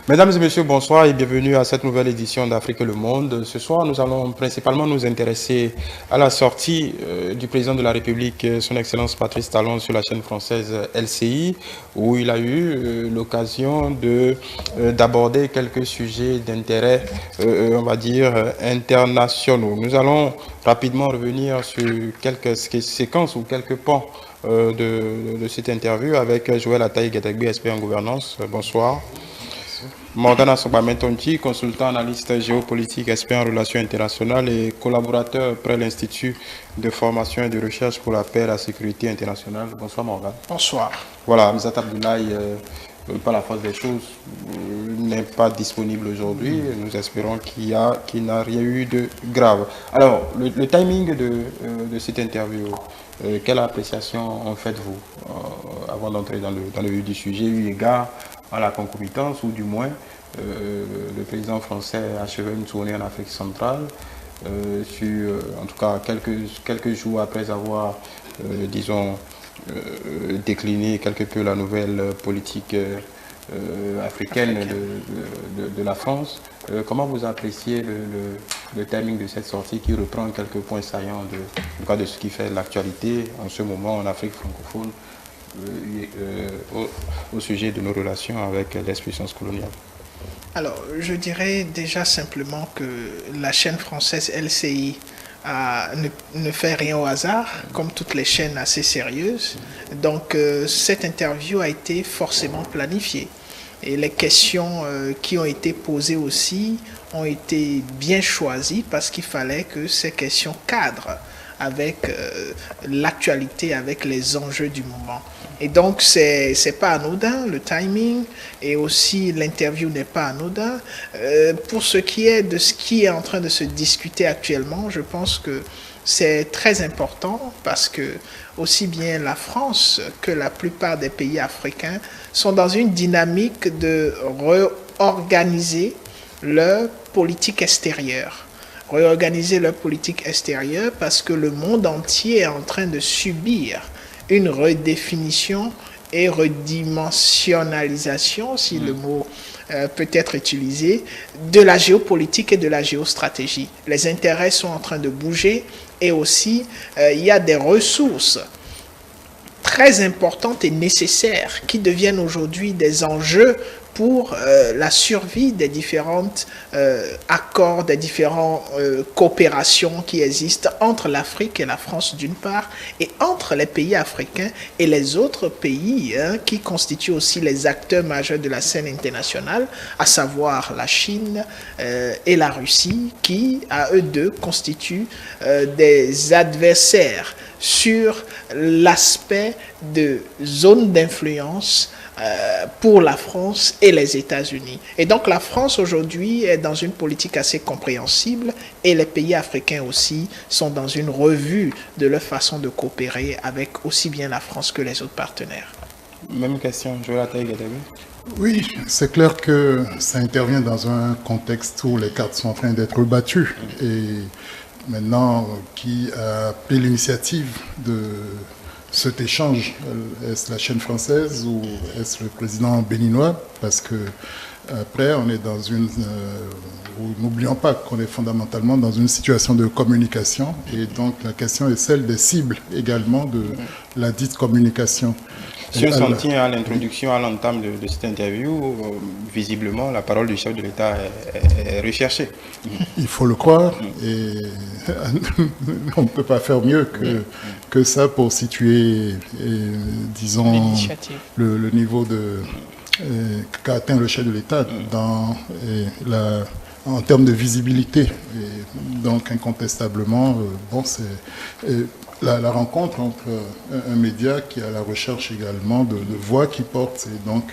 Mesdames et messieurs, bonsoir et bienvenue à cette nouvelle édition d'Afrique Le Monde. Ce soir, nous allons principalement nous intéresser à la sortie du président de la République, son Excellence Patrice Talon, sur la chaîne française LCI, où il a eu l'occasion d'aborder quelques sujets d'intérêt, on va dire, internationaux. Nous allons rapidement revenir sur quelques séquences ou quelques pans de cette interview avec Joël Ataï-Gedegbe, expert en gouvernance. Bonsoir. Morgana Sobamentonti, consultant analyste géopolitique, expert en relations internationales et collaborateur près l'Institut de formation et de recherche pour la paix et la sécurité internationale. Bonsoir Morgane. Bonsoir. Voilà, Mzat Abdoulaye, par la force des choses, n'est pas disponible aujourd'hui. Nous espérons qu'il n'a rien eu de grave. Alors, le timing de cette interview, quelle appréciation en faites-vous avant d'entrer dans le vif du sujet, eu égard à la concomitance, ou du moins, le président français a achevé une tournée en Afrique centrale, en tout cas quelques jours après avoir, disons, décliné quelque peu la nouvelle politique africaine de la France. Comment vous appréciez le timing de cette sortie qui reprend quelques points saillants de ce qui fait l'actualité en ce moment en Afrique francophone au sujet de nos relations avec les puissances coloniales? Alors, je dirais déjà simplement que la chaîne française LCI ne fait rien au hasard, comme toutes les chaînes assez sérieuses. Donc, cette interview a été forcément planifiée. Et les questions qui ont été posées aussi ont été bien choisies parce qu'il fallait que ces questions cadrent avec l'actualité, avec les enjeux du moment. Et donc, c'est pas anodin, le timing, et aussi l'interview n'est pas anodin. Pour ce qui est de ce qui est en train de se discuter actuellement, je pense que c'est très important parce que aussi bien la France que la plupart des pays africains sont dans une dynamique de réorganiser leur politique extérieure. Réorganiser leur politique extérieure parce que le monde entier est en train de subir une redéfinition et redimensionnalisation, si le mot peut être utilisé, de la géopolitique et de la géostratégie. Les intérêts sont en train de bouger et aussi il y a des ressources très importantes et nécessaires qui deviennent aujourd'hui des enjeux pour la survie des différents accords, des différentes coopérations qui existent entre l'Afrique et la France d'une part, et entre les pays africains et les autres pays qui constituent aussi les acteurs majeurs de la scène internationale, à savoir la Chine et la Russie, qui, à eux deux, constituent des adversaires sur l'aspect de zone d'influence pour la France et les États-Unis. Et donc la France aujourd'hui est dans une politique assez compréhensible et les pays africains aussi sont dans une revue de leur façon de coopérer avec aussi bien la France que les autres partenaires. Même question, Joël Ataï-Gedegbe. Oui, c'est clair que ça intervient dans un contexte où les cartes sont en train d'être battues. Et maintenant, qui a pris l'initiative de cet échange? Est-ce la chaîne française ou est-ce le président béninois? Parce que après, on est dans une... n'oublions pas qu'on est fondamentalement dans une situation de communication. Et donc, la question est celle des cibles également de la dite communication. Si on s'en tient à l'introduction, à l'entame de cette interview, visiblement, la parole du chef de l'État est recherchée. Il faut le croire, et on ne peut pas faire mieux que ça pour situer, disons, le niveau qu'a atteint le chef de l'État en termes de visibilité. Et donc, incontestablement, c'est... La rencontre entre un média qui est à la recherche également de voix qui portent, et donc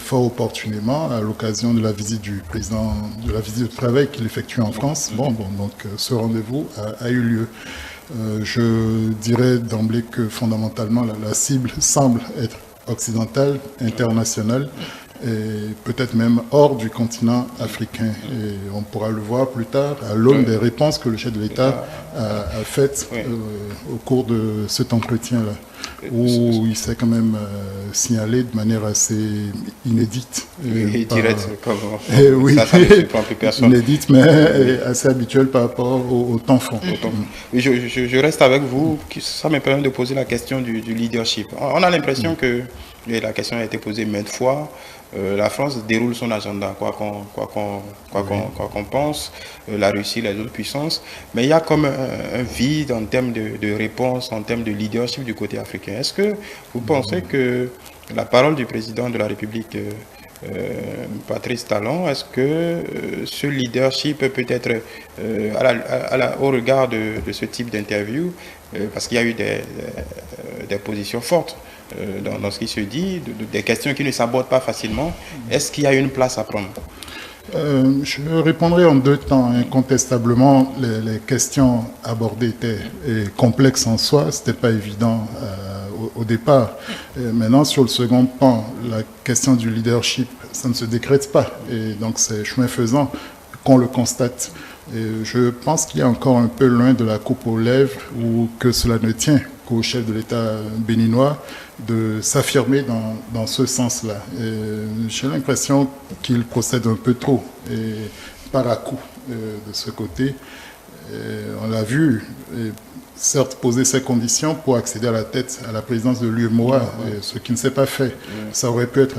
fort opportunément à l'occasion de la visite du président, de la visite de travail qu'il effectue en France. Donc ce rendez-vous a eu lieu. Je dirais d'emblée que fondamentalement la cible semble être occidentale, internationale, et peut-être même hors du continent africain. Et on pourra le voir plus tard à l'aune des réponses que le chef de l'État a faites au cours de cet entretien-là. où il s'est quand même signalé de manière assez inédite. Et direct, comme oui, ça ne surprend plus personne. Inédite, mais assez habituelle par rapport au temps fond. Oui, je reste avec vous. Ça me permet de poser la question du leadership. On a l'impression que, et la question a été posée maintes fois, la France déroule son agenda, quoi qu'on pense, la Russie, les autres puissances, mais il y a comme un vide en termes de réponse, en termes de leadership du côté africain. Est-ce que vous pensez que la parole du président de la République, Patrice Talon, est-ce que ce leadership peut être au regard de ce type d'interview, parce qu'il y a eu des positions fortes dans ce qui se dit, des questions qui ne s'abordent pas facilement, est-ce qu'il y a une place à prendre? Je répondrai en deux temps. Incontestablement, les questions abordées étaient complexes en soi, ce n'était pas évident au départ. Maintenant, sur le second pan, la question du leadership, ça ne se décrète pas. Et donc, c'est chemin faisant qu'on le constate. Et je pense qu'il y a encore un peu loin de la coupe aux lèvres ou que cela ne tient qu'au chef de l'État béninois de s'affirmer dans ce sens-là. J'ai l'impression qu'il procède un peu trop et par à coup de ce côté. On l'a vu, certes poser ses conditions pour accéder à la présidence de l'UEMOA, ce qui ne s'est pas fait. Ça aurait pu être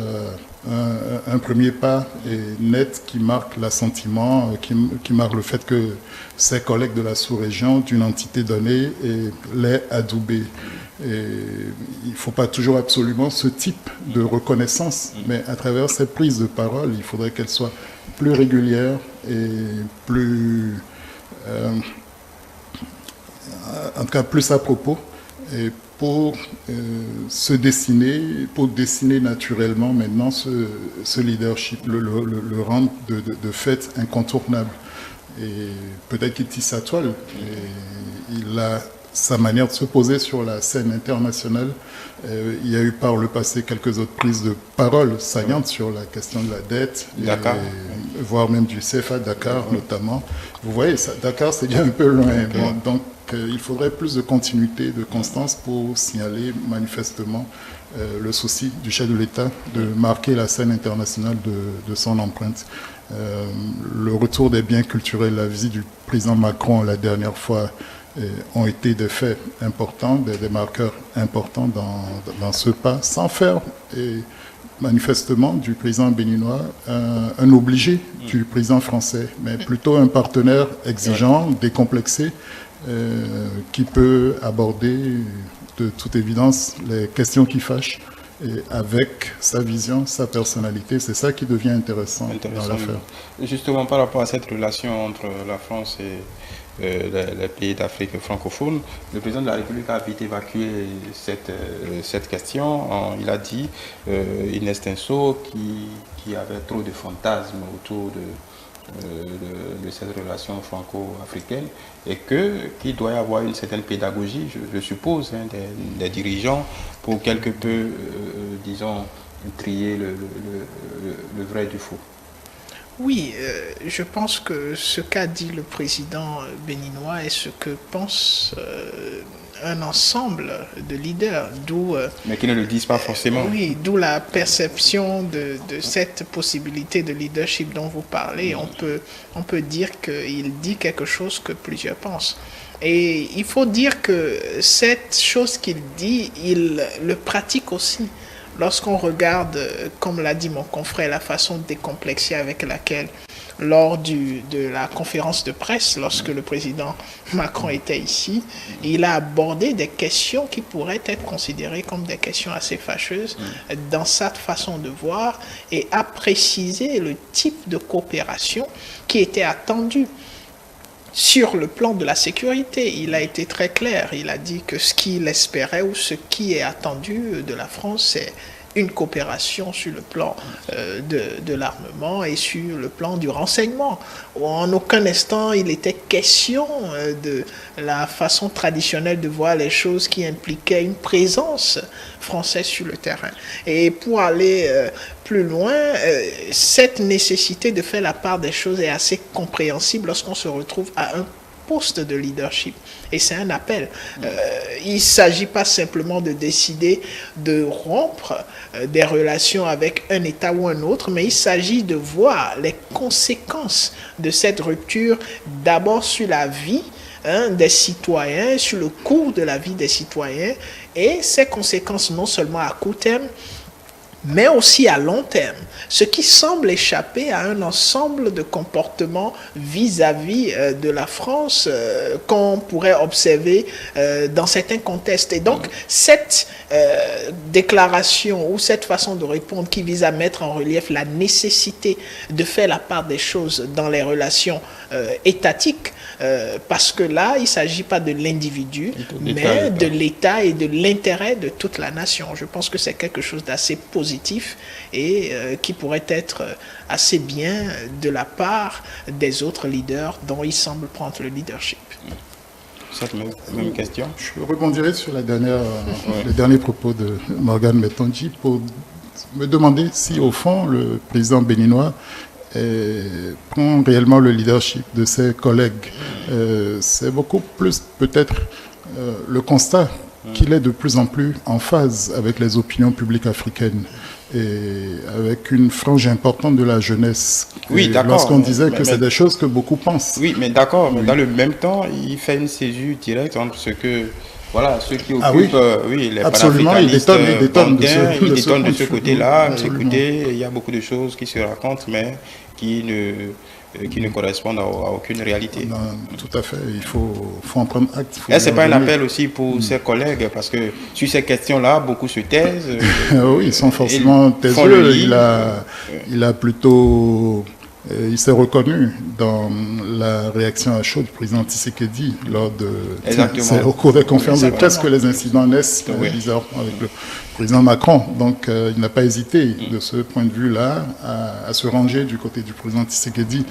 un premier pas net qui marque l'assentiment, qui marque le fait que ses collègues de la sous-région, d'une entité donnée, l'aient adoubé. Et il ne faut pas toujours absolument ce type de reconnaissance, mais à travers ces prises de parole, il faudrait qu'elles soient plus régulières et plus, en tout cas plus à propos, et pour dessiner naturellement maintenant ce leadership, le rendre de fait incontournable. Et peut-être qu'il tisse sa toile, et il a sa manière de se poser sur la scène internationale. Il y a eu par le passé quelques autres prises de parole saillantes sur la question de la dette, voire même du CFA Dakar notamment. Vous voyez, Dakar c'est déjà un peu loin. Bon, donc il faudrait plus de continuité, de constance pour signaler manifestement le souci du chef de l'État de marquer la scène internationale de son empreinte. Le retour des biens culturels, la visite du président Macron la dernière fois, ont été des faits importants, des marqueurs importants dans ce pas, sans faire manifestement du président béninois un obligé du président français, mais plutôt un partenaire exigeant, décomplexé, qui peut aborder de toute évidence les questions qui fâchent, et avec sa vision, sa personnalité. C'est ça qui devient intéressant dans l'affaire. Justement, par rapport à cette relation entre la France et les pays d'Afrique francophone, le président de la République a vite évacué cette question. Il a dit Inès Tinso qui avait trop de fantasmes autour de cette relation franco-africaine et qu'il doit y avoir une certaine pédagogie, je suppose, des dirigeants pour quelque peu, disons, trier le vrai du faux. Oui, je pense que ce qu'a dit le président béninois est ce que pense un ensemble de leaders, mais qui ne le disent pas forcément. Oui, d'où la perception de cette possibilité de leadership dont vous parlez. On peut dire qu'il dit quelque chose que plusieurs pensent. Et il faut dire que cette chose qu'il dit, il le pratique aussi. Lorsqu'on regarde, comme l'a dit mon confrère, la façon décomplexée avec laquelle, lors de la conférence de presse, lorsque le président Macron était ici, il a abordé des questions qui pourraient être considérées comme des questions assez fâcheuses dans sa façon de voir et a précisé le type de coopération qui était attendu. Sur le plan de la sécurité, il a été très clair. Il a dit que ce qu'il espérait ou ce qui est attendu de la France, c'est une coopération sur le plan de l'armement et sur le plan du renseignement. En aucun instant, il était question de la façon traditionnelle de voir les choses qui impliquait une présence française sur le terrain. Et pour aller plus loin, cette nécessité de faire la part des choses est assez compréhensible lorsqu'on se retrouve à un poste de leadership. Et c'est un appel. Il ne s'agit pas simplement de décider de rompre des relations avec un État ou un autre, mais il s'agit de voir les conséquences de cette rupture d'abord sur la vie des citoyens, sur le cours de la vie des citoyens, et ces conséquences non seulement à court terme, mais aussi à long terme, ce qui semble échapper à un ensemble de comportements vis-à-vis de la France qu'on pourrait observer dans certains contextes. Et donc, cette déclaration ou cette façon de répondre qui vise à mettre en relief la nécessité de faire la part des choses dans les relations étatiques, parce que là, il ne s'agit pas de l'individu, mais de l'État et de l'intérêt de toute la nation. Je pense que c'est quelque chose d'assez positif et qui pourrait être assez bien de la part des autres leaders dont ils semblent prendre le leadership. Cette même question. Je rebondirai sur les derniers propos de Morgan Metonji pour me demander si, au fond, le président béninois prend réellement le leadership de ses collègues. C'est beaucoup plus peut-être le constat qu'il est de plus en plus en phase avec les opinions publiques africaines et avec une frange importante de la jeunesse. Oui, d'accord. Lorsqu'on disait que c'est des choses que beaucoup pensent. Oui, mais d'accord, mais dans le même temps, il fait une césure directe entre ce que... Voilà, ceux qui occupent les absolument, il détonne de ce côté-là. Écoutez, il y a beaucoup de choses qui se racontent, mais qui ne correspondent à aucune réalité. Non, tout à fait, il faut en prendre acte. Ce n'est pas un appel aussi pour ses collègues, parce que sur ces questions-là, beaucoup se taisent. Oui, ils sont forcément taiseux. Il a plutôt... Il s'est reconnu dans la réaction à chaud du président Tshisekedi c'est au cours des conférences de presse que les incidents naissent bizarrement avec le président Macron. Donc il n'a pas hésité de ce point de vue-là à se ranger du côté du président Tshisekedi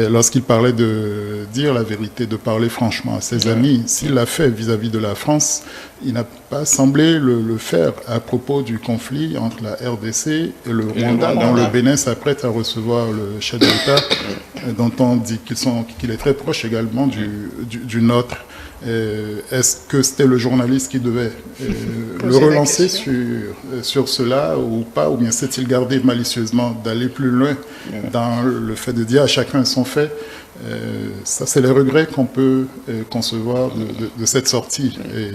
lorsqu'il parlait de dire la vérité, de parler franchement à ses amis. S'il l'a fait vis-à-vis de la France, il n'a pas semblé le faire à propos du conflit entre la RDC et le Rwanda, dont le Bénin s'apprête à recevoir le chef de l'État, dont on dit qu'il est très proche également du nôtre. Est-ce que c'était le journaliste qui devait le relancer sur cela ou pas, ou bien s'est-il gardé malicieusement d'aller plus loin dans le fait de dire à chacun son fait? Ça, c'est les regrets qu'on peut concevoir de cette sortie. Et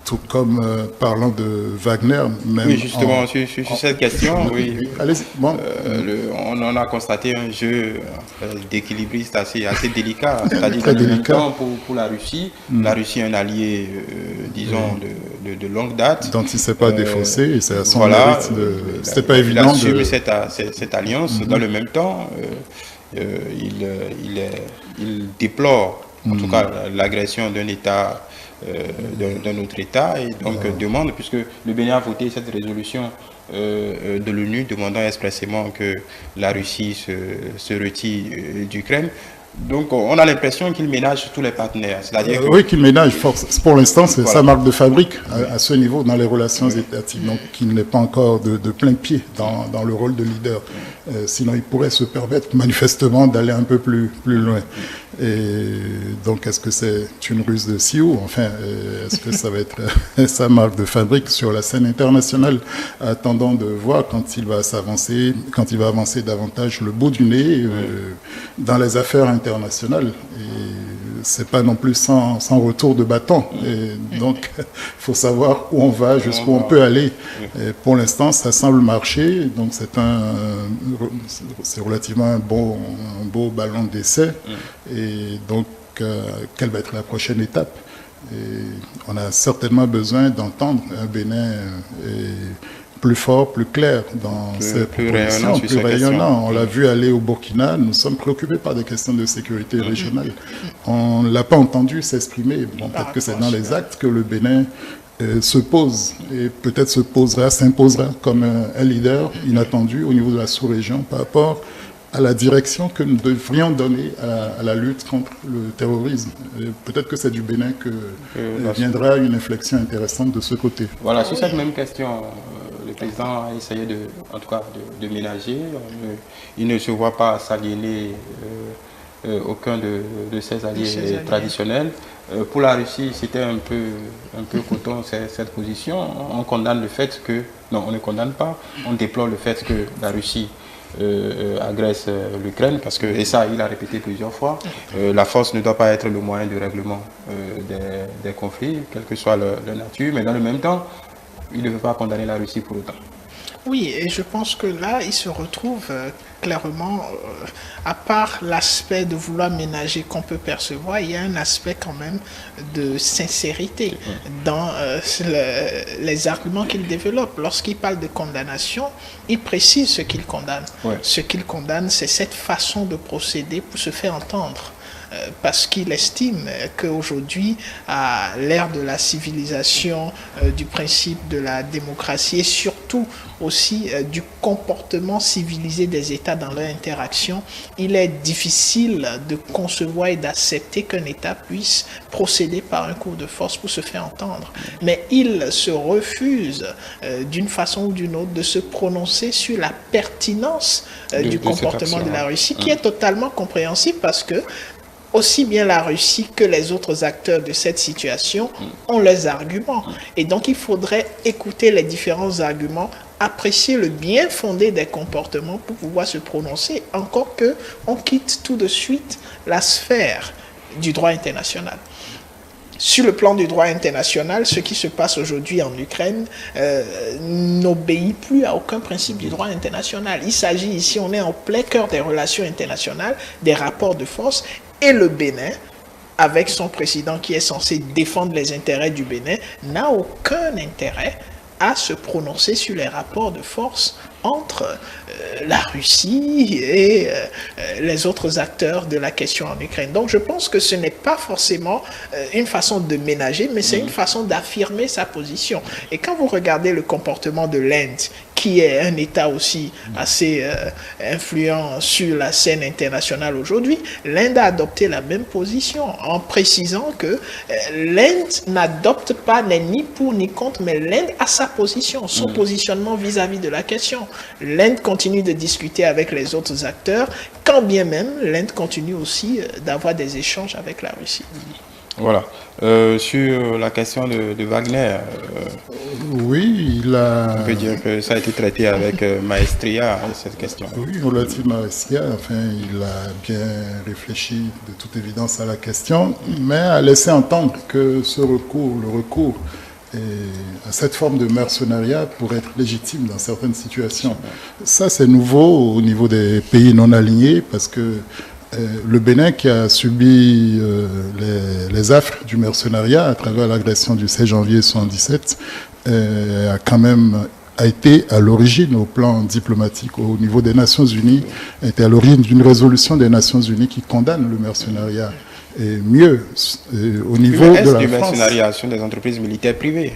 tout comme parlant de Wagner, même... Oui, justement, sur cette question, oui. Allez-y. Bon. On en a constaté un jeu d'équilibriste assez délicat. C'est-à-dire très délicat. Pour la Russie. La Russie est un allié, disons, de longue date. Dont il ne s'est pas défaussé, et c'est à son mérite. C'était pas évident. Il assume cette alliance. Dans le même temps, il déplore, en tout cas, l'agression d'un État, d'un autre État, et donc demande, puisque le Bénin a voté cette résolution de l'ONU demandant expressément que la Russie se retire d'Ukraine. Donc, on a l'impression qu'il ménage tous les partenaires. C'est-à-dire oui, qu'il ménage. Pour l'instant, c'est sa marque de fabrique à ce niveau dans les relations étatiques. Donc, qu'il n'est pas encore de plein pied dans le rôle de leader. Sinon, il pourrait se permettre manifestement d'aller un peu plus loin. Et donc, est-ce que c'est une ruse de Sioux? Enfin, est-ce que ça va être sa marque de fabrique sur la scène internationale? Attendons de voir quand il va avancer davantage le bout du nez dans les affaires internationales. Et c'est pas non plus sans retour de bâton. Et donc, il faut savoir où on va, jusqu'où on peut aller. Et pour l'instant, ça semble marcher. Donc, c'est relativement un beau ballon d'essai. Et donc, quelle va être la prochaine étape? Et on a certainement besoin d'entendre un Bénin plus fort, plus clair dans ses propositions, plus rayonnant. On l'a vu aller au Burkina, nous sommes préoccupés par des questions de sécurité régionale. On ne l'a pas entendu s'exprimer. Bon, peut-être que c'est dans les actes que le Bénin se pose et peut-être s'imposera comme un leader inattendu au niveau de la sous-région par rapport à la direction que nous devrions donner à la lutte contre le terrorisme. Peut-être que c'est du Bénin que viendra une inflexion intéressante de ce côté. Voilà, sur cette même question, le président a essayé de ménager. Il ne se voit pas s'aliéner aucun de ses alliés traditionnels. Pour la Russie, c'était un peu coton cette position. On condamne le fait que... Non, on ne condamne pas. On déplore le fait que la Russie agresse l'Ukraine, parce que, et ça, il a répété plusieurs fois, la force ne doit pas être le moyen de règlement des conflits, quelle que soit leur nature, mais dans le même temps, il ne veut pas condamner la Russie pour autant. Oui, et je pense que là, il se retrouve clairement, à part l'aspect de vouloir ménager qu'on peut percevoir, il y a un aspect quand même de sincérité dans les arguments qu'il développe. Lorsqu'il parle de condamnation, il précise ce qu'il condamne. Ouais. Ce qu'il condamne, c'est cette façon de procéder pour se faire entendre. Parce qu'il estime qu'aujourd'hui, à l'ère de la civilisation, du principe de la démocratie et surtout aussi du comportement civilisé des États dans leur interaction, il est difficile de concevoir et d'accepter qu'un État puisse procéder par un coup de force pour se faire entendre. Mais il se refuse d'une façon ou d'une autre de se prononcer sur la pertinence du comportement de la Russie, qui est totalement compréhensible parce que aussi bien la Russie que les autres acteurs de cette situation ont leurs arguments. Et donc, il faudrait écouter les différents arguments, apprécier le bien fondé des comportements pour pouvoir se prononcer, encore qu'on quitte tout de suite la sphère du droit international. Sur le plan du droit international, ce qui se passe aujourd'hui en Ukraine n'obéit plus à aucun principe du droit international. Il s'agit ici, on est en plein cœur des relations internationales, des rapports de force, et le Bénin, avec son président qui est censé défendre les intérêts du Bénin, n'a aucun intérêt à se prononcer sur les rapports de force entre la Russie et les autres acteurs de la question en Ukraine. Donc je pense que ce n'est pas forcément une façon de ménager, mais c'est une façon d'affirmer sa position. Et quand vous regardez le comportement de l'Inde, qui est un État aussi assez influent sur la scène internationale aujourd'hui, l'Inde a adopté la même position en précisant que l'Inde n'adopte pas, n'est ni pour ni contre, mais l'Inde a sa position, son positionnement vis-à-vis de la question. L'Inde continue de discuter avec les autres acteurs, quand bien même l'Inde continue aussi d'avoir des échanges avec la Russie. Voilà. Sur la question de Wagner, oui, il a... On peut dire que ça a été traité avec maestria, cette question. Oui, relativement maestria. Enfin, il a bien réfléchi de toute évidence à la question, mais a laissé entendre que ce recours, le recours à cette forme de mercenariat pourrait être légitime dans certaines situations. Ça, c'est nouveau au niveau des pays non alignés, parce que le Bénin, qui a subi les affres du mercenariat à travers l'agression du 16 janvier 1977, a été à l'origine au plan diplomatique, au niveau des Nations Unies, a été à l'origine d'une résolution des Nations Unies qui condamne le mercenariat. Et mieux, au niveau de la France... mercenariat sont des entreprises militaires privées.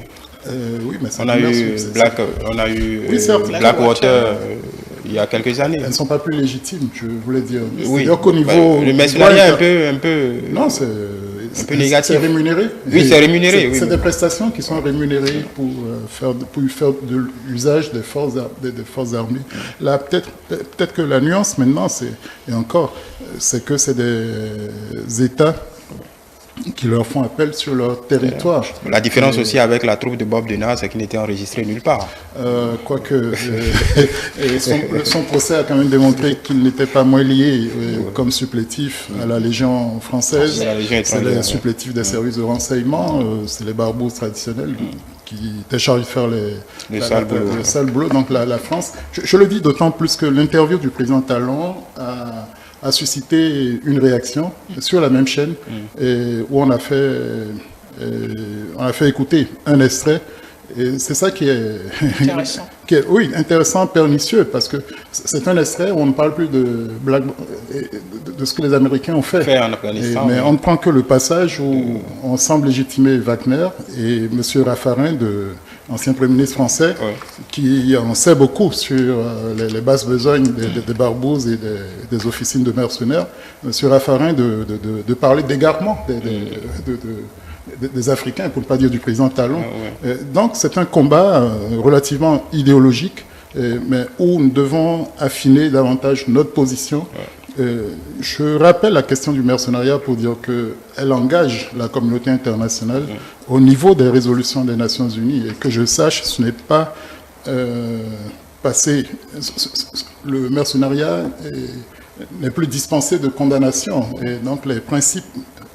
Oui, mais on a eu Blackwater il y a quelques années. Elles ne sont pas plus légitimes, je voulais dire. Oui. C'est-à-dire qu'au niveau... le mercenariat est un peu... Non, c'est négatif. C'est rémunéré. Oui, c'est rémunéré. C'est des prestations qui sont rémunérées pour faire de l'usage des forces armées. Là, peut-être que la nuance maintenant, c'est que c'est des États qui leur font appel sur leur territoire. La différence aussi avec la troupe de Bob Denard, c'est qu'il n'était enregistré nulle part. Quoique, son procès a quand même démontré qu'il n'était pas moins lié comme supplétif à la Légion française. C'est les supplétifs des services de renseignement, c'est les barbouzes traditionnels qui étaient chargés de faire le sale boulot. Donc la France, je le dis d'autant plus que l'interview du président Talon a suscité une réaction sur la même chaîne où on a fait écouter un extrait. Et c'est ça qui est intéressant. Intéressant, pernicieux, parce que c'est un extrait où on ne parle plus de ce que les Américains ont fait en Afghanistan. Mais on ne prend que le passage où on semble légitimer Wagner et M. Raffarin, ancien Premier ministre français, qui en sait beaucoup sur les basses besognes des barbouzes et des officines de mercenaires. M. Raffarin de parler d'égarement des Africains, pour ne pas dire du président Talon. Donc c'est un combat relativement idéologique, mais où nous devons affiner davantage notre position Je rappelle la question du mercenariat pour dire qu'elle engage la communauté internationale au niveau des résolutions des Nations Unies et que je sache, ce n'est pas passé. Le mercenariat n'est plus dispensé de condamnation et donc les principes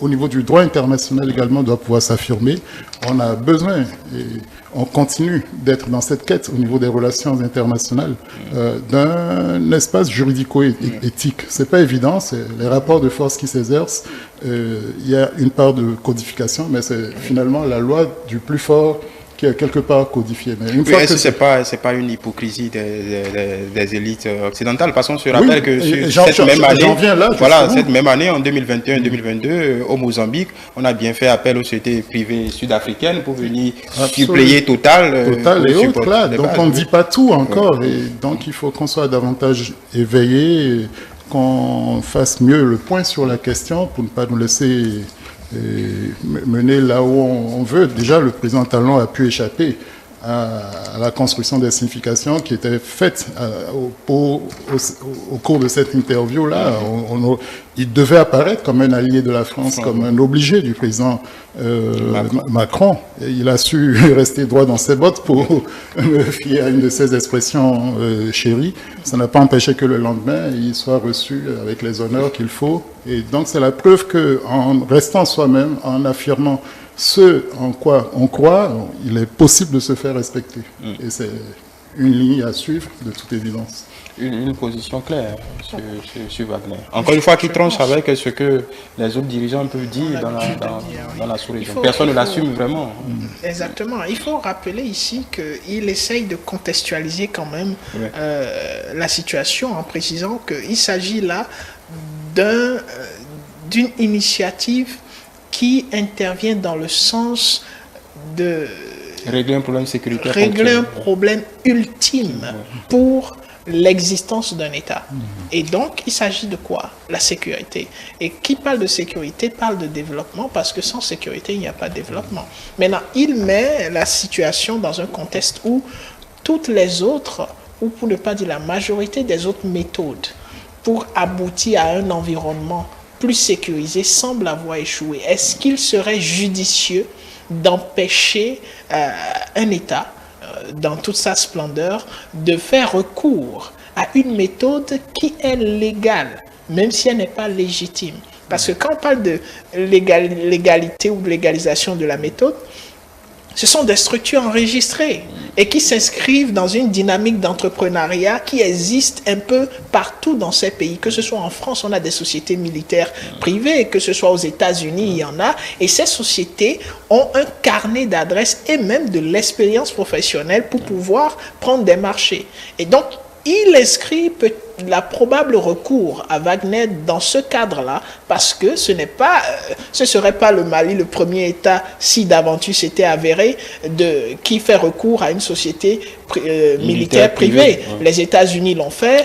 au niveau du droit international également doivent pouvoir s'affirmer. On a besoin et on continue d'être dans cette quête au niveau des relations internationales d'un espace juridico-éthique. C'est pas évident, c'est les rapports de force qui s'exercent. Il y a une part de codification, mais c'est finalement la loi du plus fort qui est quelque part codifié. Mais une fois est-ce que c'est pas une hypocrisie des élites occidentales? Parce qu'on se rappelle que cette même année, en 2021-2022, au Mozambique, on a bien fait appel aux sociétés privées sud-africaines pour venir suppléer Total et autres, là. Donc on ne dit pas tout encore. Et donc il faut qu'on soit davantage éveillé, qu'on fasse mieux le point sur la question pour ne pas nous laisser mener là où on veut. Déjà, le président Talon a pu échapper à la construction des significations qui étaient faites au cours de cette interview-là. Il devait apparaître comme un allié de la France, comme un obligé du président Macron. Et il a su rester droit dans ses bottes pour me fier à une de ses expressions chéries. Ça n'a pas empêché que le lendemain, il soit reçu avec les honneurs qu'il faut. Et donc, c'est la preuve qu'en restant soi-même, en affirmant ce en quoi on croit, il est possible de se faire respecter. Et c'est une ligne à suivre, de toute évidence. Une position claire sur Wagner. Encore une fois, qui tranche avec ce que les autres dirigeants peuvent dire dans la sous-région. Personne ne l'assume vraiment. Exactement. Il faut rappeler ici qu'il essaye de contextualiser quand même la situation en précisant qu'il s'agit là d'une initiative qui intervient dans le sens de régler un problème sécuritaire. Régler un problème ultime pour l'existence d'un État. Et donc, il s'agit de quoi? La sécurité. Et qui parle de sécurité parle de développement, parce que sans sécurité, il n'y a pas de développement. Maintenant, il met la situation dans un contexte où toutes les autres, ou pour ne pas dire la majorité des autres méthodes, pour aboutir à un environnement plus sécurisé, semble avoir échoué. Est-ce qu'il serait judicieux d'empêcher un État, dans toute sa splendeur, de faire recours à une méthode qui est légale, même si elle n'est pas légitime? Parce que quand on parle de légalité ou de légalisation de la méthode, ce sont des structures enregistrées et qui s'inscrivent dans une dynamique d'entrepreneuriat qui existe un peu partout dans ces pays. Que ce soit en France, on a des sociétés militaires privées, que ce soit aux États-Unis, il y en a. Et ces sociétés ont un carnet d'adresses et même de l'expérience professionnelle pour pouvoir prendre des marchés. Et donc, il inscrit la probable recours à Wagner dans ce cadre-là, parce que ce serait pas le Mali le premier État, si d'aventure c'était avéré, qui fait recours à une société militaire privée. Les États-Unis l'ont fait,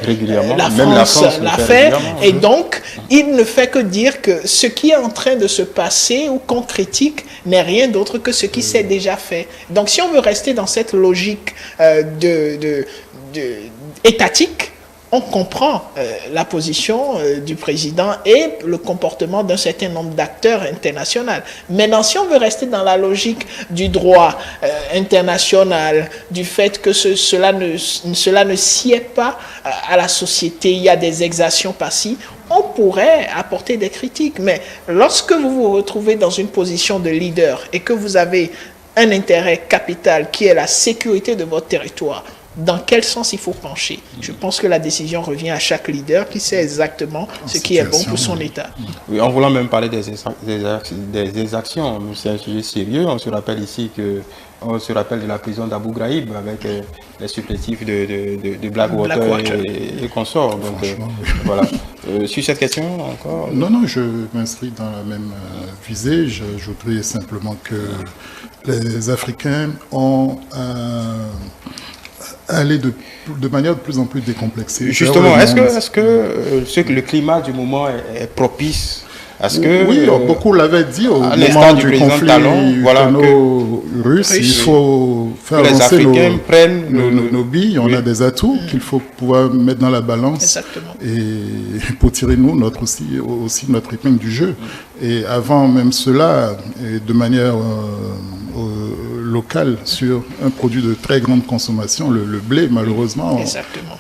la France l'a fait, et donc il ne fait que dire que ce qui est en train de se passer ou qu'on critique n'est rien d'autre que ce qui s'est déjà fait. Donc si on veut rester dans cette logique étatique, on comprend la position du président et le comportement d'un certain nombre d'acteurs internationaux. Maintenant, si on veut rester dans la logique du droit international, du fait que cela ne sied pas à la société, il y a des exactions par-ci, on pourrait apporter des critiques. Mais lorsque vous vous retrouvez dans une position de leader et que vous avez un intérêt capital qui est la sécurité de votre territoire, dans quel sens il faut pencher? Je pense que la décision revient à chaque leader qui sait exactement ce qui est bon pour son État. Oui, en voulant même parler des exactions, c'est un sujet sérieux. On se rappelle ici on se rappelle de la prison d'Abu Ghraib avec les supplétifs de Blackwater et consorts. Donc voilà. Sur cette question encore? Non, je m'inscris dans la même visée. J'ajouterai simplement que les Africains ont aller de manière de plus en plus décomplexée. Justement, est-ce que le climat du moment est propice Est-ce que... Oui, beaucoup l'avaient dit au moment du conflit russe, il faut faire avancer nos billes, on a des atouts qu'il faut pouvoir mettre dans la balance. Exactement. Et pour tirer nous aussi notre épingle du jeu. Et avant même cela, et de manière locale, sur un produit de très grande consommation, le blé, malheureusement,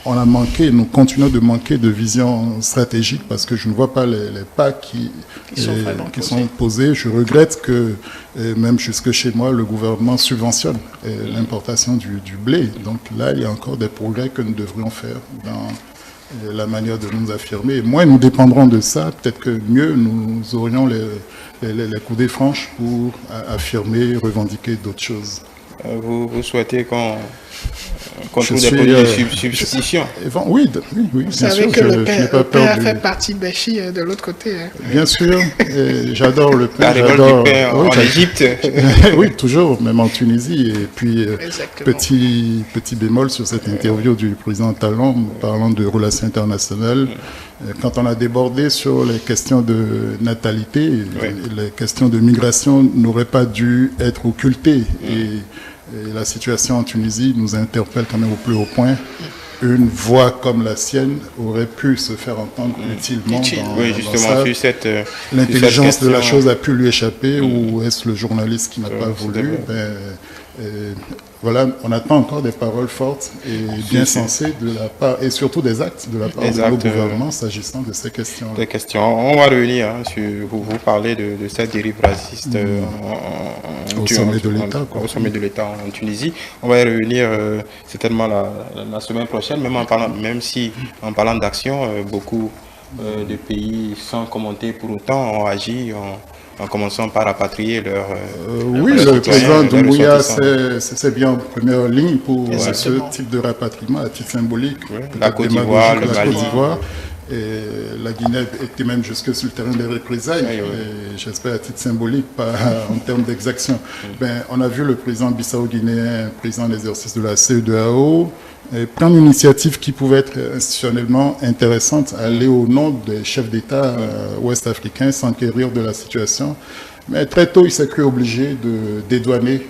nous continuons de manquer de vision stratégique parce que je ne vois pas les pas qui sont posés. Je regrette que même jusque chez moi, le gouvernement subventionne l'importation du blé. Donc là, il y a encore des progrès que nous devrions faire dans la manière de nous affirmer. Et moins nous dépendrons de ça, peut-être que mieux nous aurions les coudées franches pour affirmer, revendiquer d'autres choses. Vous souhaitez qu'on trouve des produits de substitution? Oui, vous savez que le pain fait partie Béchi de l'autre côté. Hein. Bien sûr, j'adore le pain. La récolte du pain en Égypte. Oui, toujours, même en Tunisie. Et puis, petit bémol sur cette interview du président Talon, parlant de relations internationales. Quand on a débordé sur les questions de natalité, les questions de migration n'auraient pas dû être occultées. Et la situation en Tunisie nous interpelle quand même au plus haut point. Une voix comme la sienne aurait pu se faire entendre utilement. Sur cette l'intelligence de la chose a pu lui échapper ou est-ce le journaliste qui n'a pas voulu? Voilà, on attend encore des paroles fortes et bien sensées de la part, et surtout des actes de la part de nos gouvernements s'agissant de ces questions. On va revenir sur vous parlez de cette dérive raciste au sommet de l'État. Au sommet de l'État en Tunisie. On va y revenir certainement la semaine prochaine, même si en parlant d'action, beaucoup de pays sans commenter pour autant ont agi en commençant par rapatrier leur... oui, le président Doumbouya, c'est bien en première ligne pour ce type de rapatriement à titre symbolique. La Côte d'Ivoire, le Mali. Et la Guinée était même jusque sur le terrain des représailles, j'espère à titre symbolique, pas en termes d'exaction. On a vu le président bissau-guinéen, président de l'exercice de la CEDEAO, prendre une initiative qui pouvait être institutionnellement intéressante, aller au nom des chefs d'État ouest-africains, s'enquérir de la situation. Mais très tôt, il s'est cru obligé de dédouaner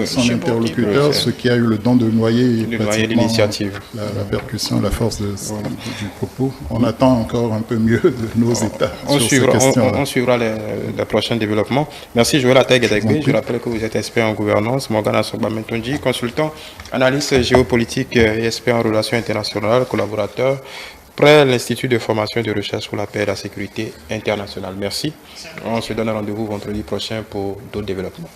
son interlocuteur, ce qui a eu le don de noyer l'initiative. La percussion, la force du propos. On attend encore un peu mieux de nos États sur ces questions-là. On suivra les prochains développements. Merci Joël Ateg-Edegbe. Je rappelle que vous êtes expert en gouvernance, Morgane Asogba-Mentonji, consultant, analyste géopolitique et expert en relations internationales, collaborateur près l'Institut de formation et de recherche pour la paix et la sécurité internationale. Merci. On se donne rendez-vous vendredi prochain pour d'autres développements.